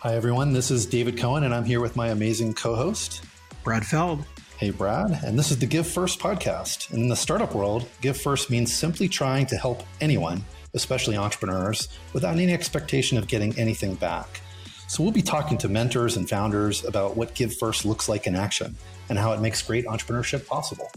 Hi, everyone. This is David Cohen, and I'm here with my amazing co-host, Brad Feld. Hey, Brad. And this is the Give First podcast. In the startup world, Give First means simply trying to help anyone, especially entrepreneurs, without any expectation of getting anything back. So we'll be talking to mentors and founders about what Give First looks like in action and how it makes great entrepreneurship possible.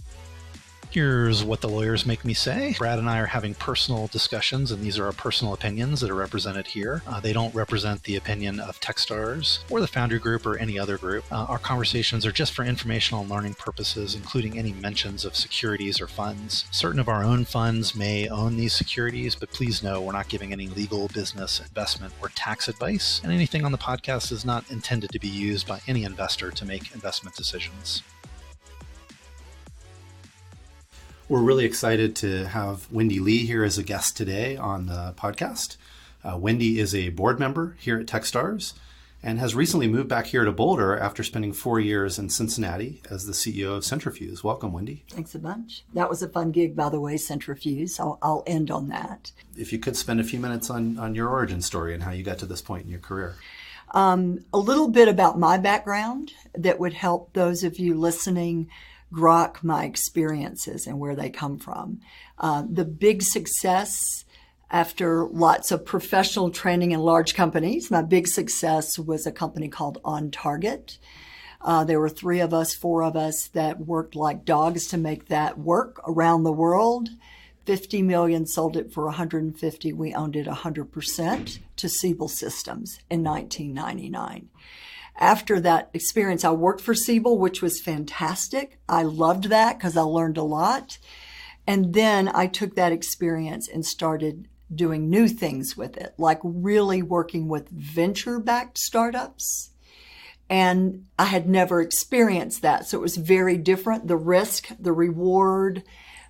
Here's what the lawyers make me say. Brad and I are having personal discussions, and these are our personal opinions that are represented here. They don't represent the opinion of Techstars or the Foundry Group or any other group. Our conversations are just for informational and learning purposes, including any mentions of securities or funds. Certain of our own funds may own these securities, but please know we're not giving any legal, business, investment, or tax advice, and anything on the podcast is not intended to be used by any investor to make investment decisions. We're really excited to have Wendy Lea here as a guest today on the podcast. Wendy is a board member here at Techstars and has recently moved back here to Boulder after spending 4 years in Cincinnati as the CEO of Centrifuge. Welcome, Wendy. Thanks a bunch. That was a fun gig, by the way, Centrifuge. I'll end on that. If you could spend a few minutes on your origin story and how you got to this point in your career. A little bit about my background that would help those of you listening grok my experiences and where they come from. The big success after lots of professional training in large companies, my big success was a company called On Target. There were 4 of us that worked like dogs to make that work around the world. 50 million, sold it for 150. We owned it 100% to Siebel Systems in 1999. After that experience, I worked for Siebel, which was fantastic. I loved that because I learned a lot. And then I took that experience and started doing new things with it, like really working with venture-backed startups. And I had never experienced that. So it was very different. The risk, the reward,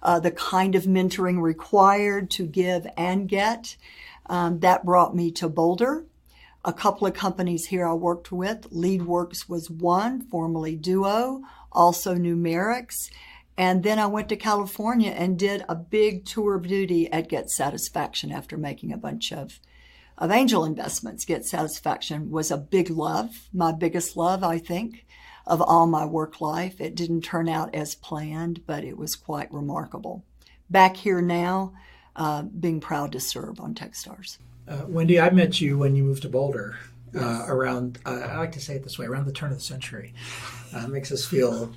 the kind of mentoring required to give and get, that brought me to Boulder. A couple of companies here I worked with. LeadWorks was one, formerly Duo, also Numerics. And then I went to California and did a big tour of duty at Get Satisfaction after making a bunch of angel investments. Get Satisfaction was a big love, my biggest love, I think, of all my work life. It didn't turn out as planned, but it was quite remarkable. Back here now, being proud to serve on Techstars. Wendy, I met you when you moved to Boulder around, I like to say it this way, around the turn of the century. It makes us feel,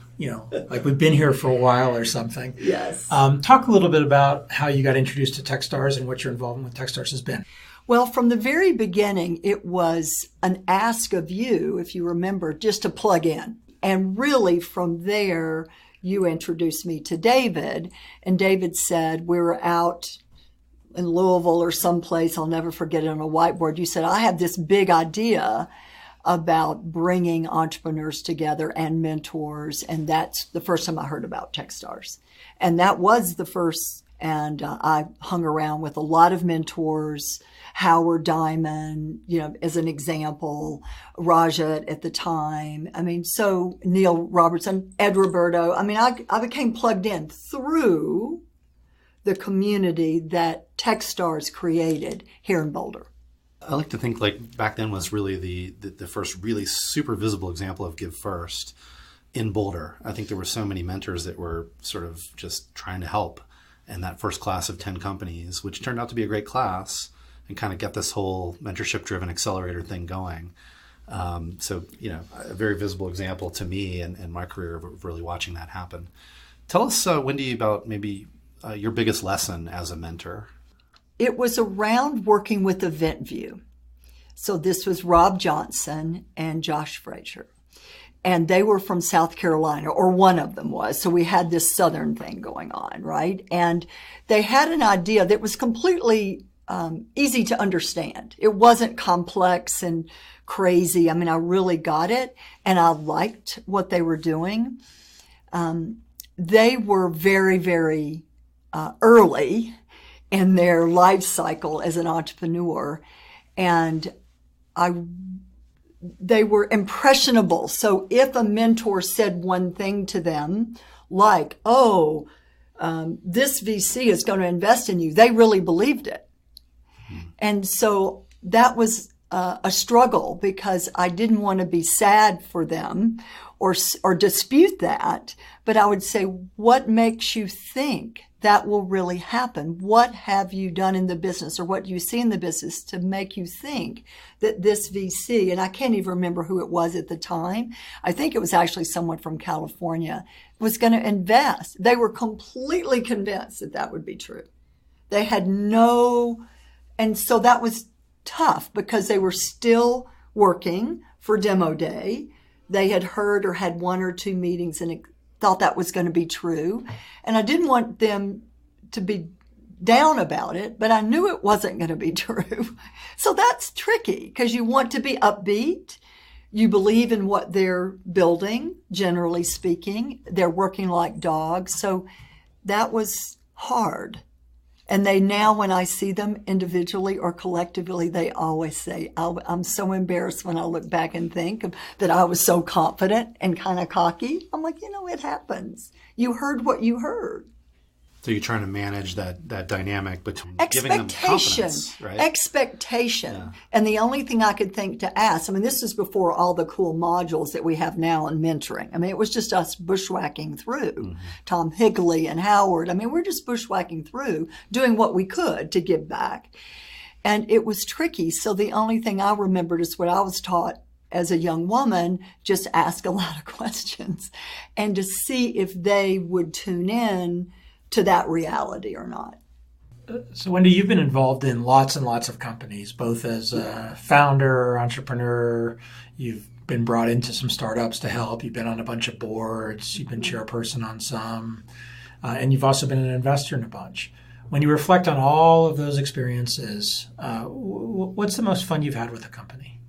like we've been here for a while or something. Yes. Talk a little bit about how you got introduced to Techstars and what your involvement with Techstars has been. Well, from the very beginning, it was an ask of you, if you remember, just to plug in. And really from there, you introduced me to David. And David said, we were out in Louisville or someplace, I'll never forget it, on a whiteboard. You said, I have this big idea about bringing entrepreneurs together and mentors. And that's the first time I heard about Techstars. And that was the first. And I hung around with a lot of mentors, Howard Diamond, as an example, Rajat at the time. So Neil Robertson, Ed Roberto. I became plugged in through the community that Techstars created here in Boulder. I like to think like back then was really the first really super visible example of Give First in Boulder. I think there were so many mentors that were sort of just trying to help. And that first class of 10 companies, which turned out to be a great class and kind of get this whole mentorship-driven accelerator thing going. A very visible example to me and my career of really watching that happen. Tell us, Wendy, about maybe your biggest lesson as a mentor. It was around working with EventView. So this was Rob Johnson and Josh Frazier. And they were from South Carolina, or one of them was. So we had this Southern thing going on, right? And they had an idea that was completely easy to understand. It wasn't complex and crazy. I really got it, and I liked what they were doing. They were very, very early in their life cycle as an entrepreneur, and they were impressionable. So if a mentor said one thing to them, like, this VC is going to invest in you, they really believed it. And so that was a struggle because I didn't want to be sad for them or dispute that. But I would say, what makes you think that will really happen? What have you done in the business, or what do you see in the business to make you think that this VC, and I can't even remember who it was at the time, I think it was actually someone from California, was going to invest. They were completely convinced that that would be true. They had and so that was tough because they were still working for demo day. They had heard or had one or two meetings and thought that was going to be true. And I didn't want them to be down about it, but I knew it wasn't going to be true. So that's tricky because you want to be upbeat. You believe in what they're building, generally speaking. They're working like dogs. So that was hard. And they now, when I see them individually or collectively, they always say, I'm so embarrassed when I look back and think that I was so confident and kind of cocky. I'm like, it happens. You heard what you heard. So you're trying to manage that dynamic between giving them Expectation, confidence, right? Expectation. Yeah. And the only thing I could think to ask, this is before all the cool modules that we have now in mentoring. It was just us bushwhacking through. Mm-hmm. Tom Higley and Howard. We're just bushwhacking through, doing what we could to give back. And it was tricky. So the only thing I remembered is what I was taught as a young woman, just ask a lot of questions and to see if they would tune in to that reality or not. So Wendy, you've been involved in lots and lots of companies, both as a founder, entrepreneur. You've been brought into some startups to help. You've been on a bunch of boards. You've been chairperson on some. And you've also been an investor in a bunch. When you reflect on all of those experiences, what's the most fun you've had with a company?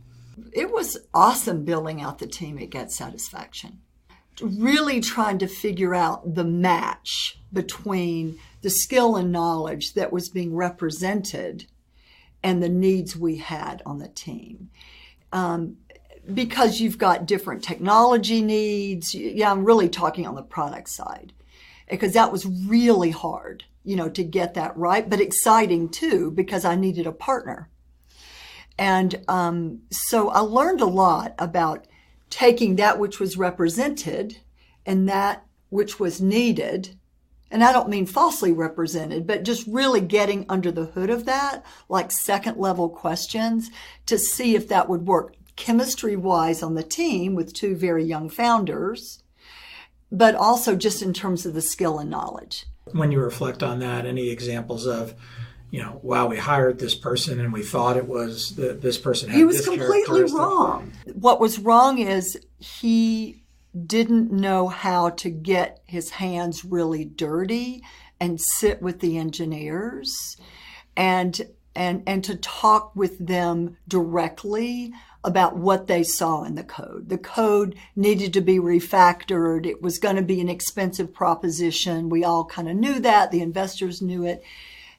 It was awesome building out the team at Get Satisfaction. Really trying to figure out the match between the skill and knowledge that was being represented and the needs we had on the team. Because you've got different technology needs. Yeah, I'm really talking on the product side because that was really hard, to get that right, but exciting too because I needed a partner. And so I learned a lot about taking that which was represented and that which was needed, and I don't mean falsely represented, but just really getting under the hood of that, like second level questions to see if that would work chemistry-wise on the team with two very young founders, but also just in terms of the skill and knowledge. When you reflect on that, any examples of wow, we hired this person and we thought it was this person had this characteristic? He was completely wrong. What was wrong is he didn't know how to get his hands really dirty and sit with the engineers and to talk with them directly about what they saw in the code. The code needed to be refactored. It was going to be an expensive proposition. We all kind of knew that. The investors knew it.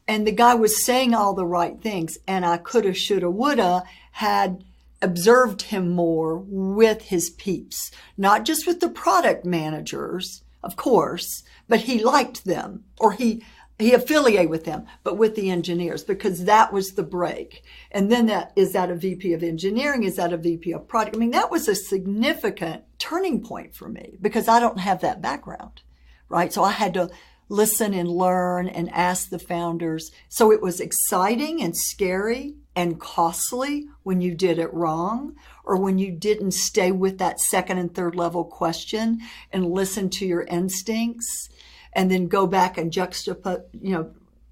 And the guy was saying all the right things, and I coulda, shoulda, woulda had observed him more with his peeps, not just with the product managers, of course, but he liked them, or he affiliated with them, but with the engineers, because that was the break. And then is that a VP of engineering? Is that a VP of product? That was a significant turning point for me because I don't have that background, right? So I had to listen and learn and ask the founders. So it was exciting and scary and costly when you did it wrong or when you didn't stay with that second and third level question and listen to your instincts and then go back and juxtapose,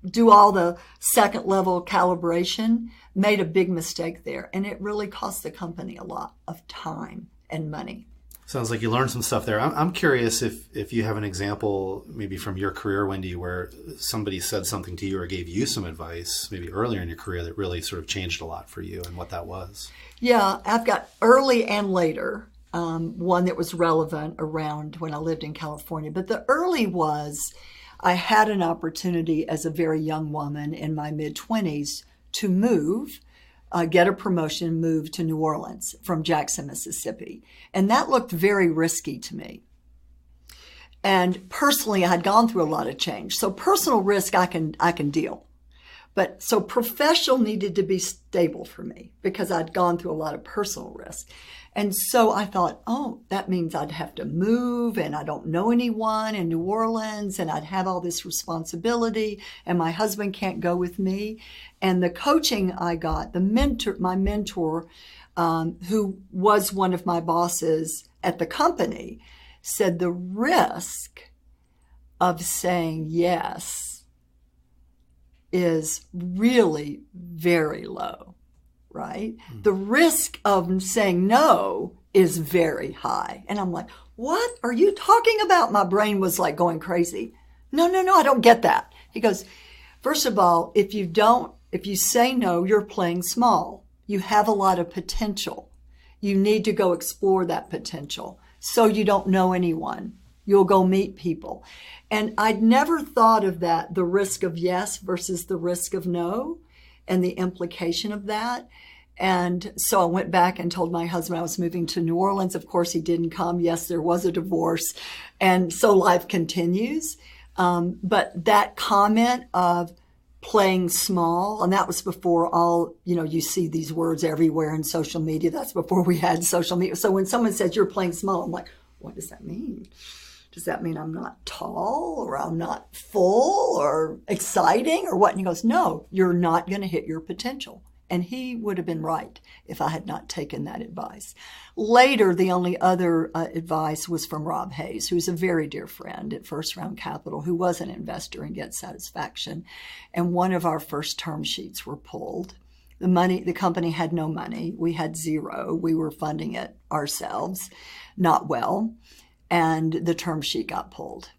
do all the second level calibration, made a big mistake there. And it really cost the company a lot of time and money. Sounds like you learned some stuff there. I'm curious if you have an example, maybe from your career, Wendy, where somebody said something to you or gave you some advice, maybe earlier in your career, that really sort of changed a lot for you and what that was. Yeah, I've got early and later, one that was relevant around when I lived in California. But the early was I had an opportunity as a very young woman in my mid-20s to move, get a promotion, move to New Orleans from Jackson, Mississippi. And that looked very risky to me. And personally, I had gone through a lot of change. So personal risk, I can deal. But so professional needed to be stable for me because I'd gone through a lot of personal risk. And so I thought, oh, that means I'd have to move and I don't know anyone in New Orleans and I'd have all this responsibility and my husband can't go with me. And the coaching I got, my mentor, who was one of my bosses at the company, said the risk of saying yes is really very low, right? Mm-hmm. The risk of saying no is very high. And I'm like, what are you talking about? My brain was like going crazy. No, I don't get that. He goes, first of all, if you say no, you're playing small. You have a lot of potential. You need to go explore that potential. So you don't know anyone. You'll go meet people. And I'd never thought of that, the risk of yes versus the risk of no and the implication of that. And so I went back and told my husband I was moving to New Orleans. Of course, he didn't come. Yes, there was a divorce. And so life continues. But that comment of playing small, and that was before all, you see these words everywhere in social media. That's before we had social media. So when someone says you're playing small, I'm like, what does that mean? Does that mean I'm not tall or I'm not full or exciting or what? And he goes, no, you're not going to hit your potential. And he would have been right if I had not taken that advice. Later, the only other advice was from Rob Hayes, who's a very dear friend at First Round Capital, who was an investor in Get Satisfaction. And one of our first term sheets were pulled. The company had no money. We had zero. We were funding it ourselves, not well. And the term sheet got pulled.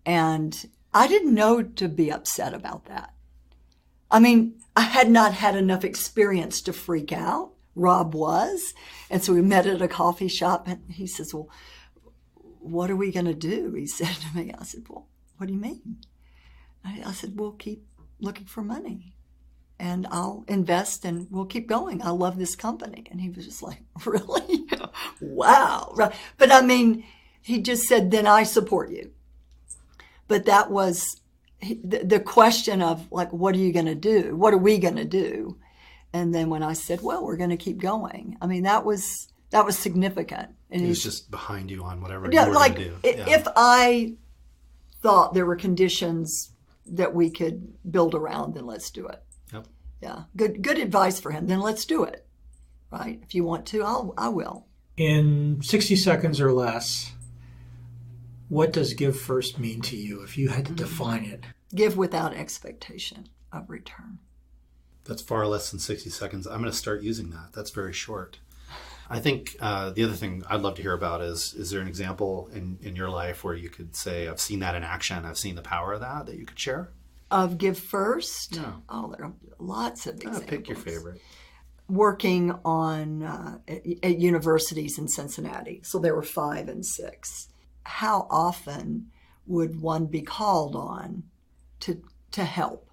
And I didn't know to be upset about that. I mean, I had not had enough experience to freak out. Rob was. And so we met at a coffee shop and he says, well, what are we going to do? He said to me. I said, well, what do you mean? I said, we'll keep looking for money and I'll invest and we'll keep going. I love this company. And he was just like, really? Wow. But I mean, he just said, then I support you. But that was the question of like, what are you going to do? What are we going to do? And then when I said, well, we're going to keep going. I mean, that was significant. And he was just behind you on whatever you were going to do. If I thought there were conditions that we could build around, then let's do it. Yep. Yeah. Good advice for him. Then let's do it. Right. If you want to, I will. In 60 seconds or less, what does give first mean to you if you had to define it? Give without expectation of return. That's far less than 60 seconds. I'm going to start using that. That's very short. I think the other thing I'd love to hear about is there an example in your life where you could say, I've seen that in action, I've seen the power of that you could share? Of give first? Yeah. Oh, there are lots of examples. Pick your favorite. Working on at universities in Cincinnati. So there were 5 and 6. How often would one be called on to help?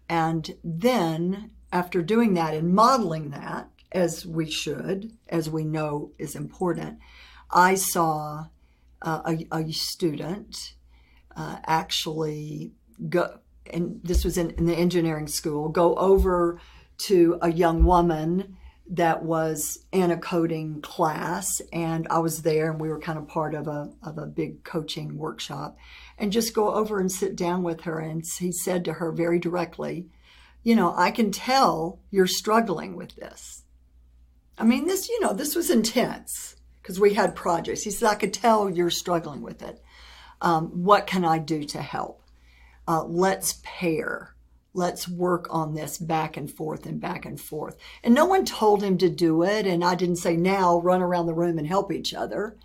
And then after doing that and modeling that, as we should, as we know is important, I saw a student actually go, and this was in the engineering school, go over to a young woman that was in a coding class, and I was there, and we were kind of part of a big coaching workshop, and just go over and sit down with her. And he said to her very directly, I can tell you're struggling with this. I mean, this was intense because we had projects. He said, I could tell you're struggling with it. What can I do to help? Let's pair. Let's work on this back and forth and back and forth. And no one told him to do it. And I didn't say, now run around the room and help each other,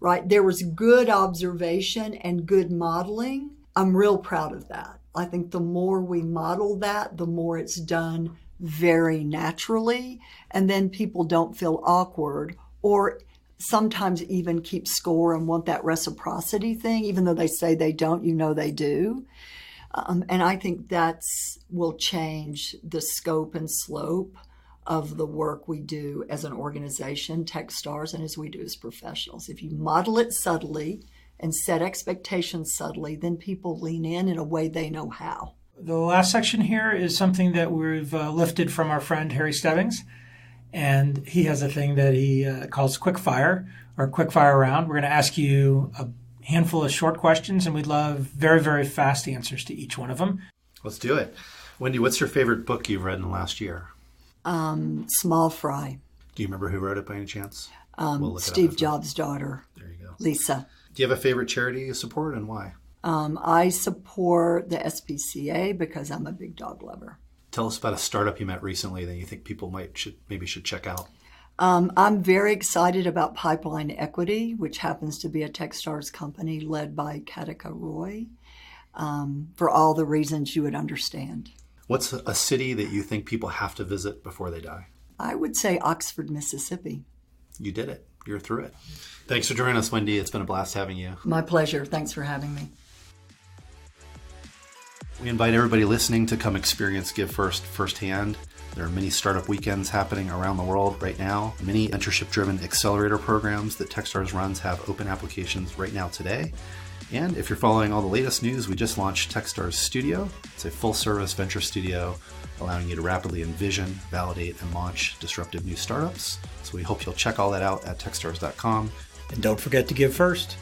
right? There was good observation and good modeling. I'm real proud of that. I think the more we model that, the more it's done very naturally. And then people don't feel awkward or sometimes even keep score and want that reciprocity thing, even though they say they don't, they do. And I think will change the scope and slope of the work we do as an organization, Techstars, and as we do as professionals. If you model it subtly and set expectations subtly, then people lean in a way they know how. The last section here is something that we've lifted from our friend Harry Stebbings. And he has a thing that he calls quick fire or quick fire round. We're going to ask you a handful of short questions, and we'd love very, very fast answers to each one of them. Let's do it. Wendy, what's your favorite book you've read in the last year? Small Fry. Do you remember who wrote it by any chance? Steve Jobs' daughter. There you go. Lisa. Do you have a favorite charity you support and why? I support the SPCA because I'm a big dog lover. Tell us about a startup you met recently that you think people should check out. I'm very excited about Pipeline Equity, which happens to be a Techstars company led by Katika Roy, for all the reasons you would understand. What's a city that you think people have to visit before they die? I would say Oxford, Mississippi. You did it. You're through it. Thanks for joining us, Wendy. It's been a blast having you. My pleasure. Thanks for having me. We invite everybody listening to come experience Give First firsthand. There are many startup weekends happening around the world right now. Many mentorship-driven accelerator programs that Techstars runs have open applications right now today. And if you're following all the latest news, we just launched Techstars Studio. It's a full-service venture studio allowing you to rapidly envision, validate, and launch disruptive new startups. So we hope you'll check all that out at techstars.com. And don't forget to give first.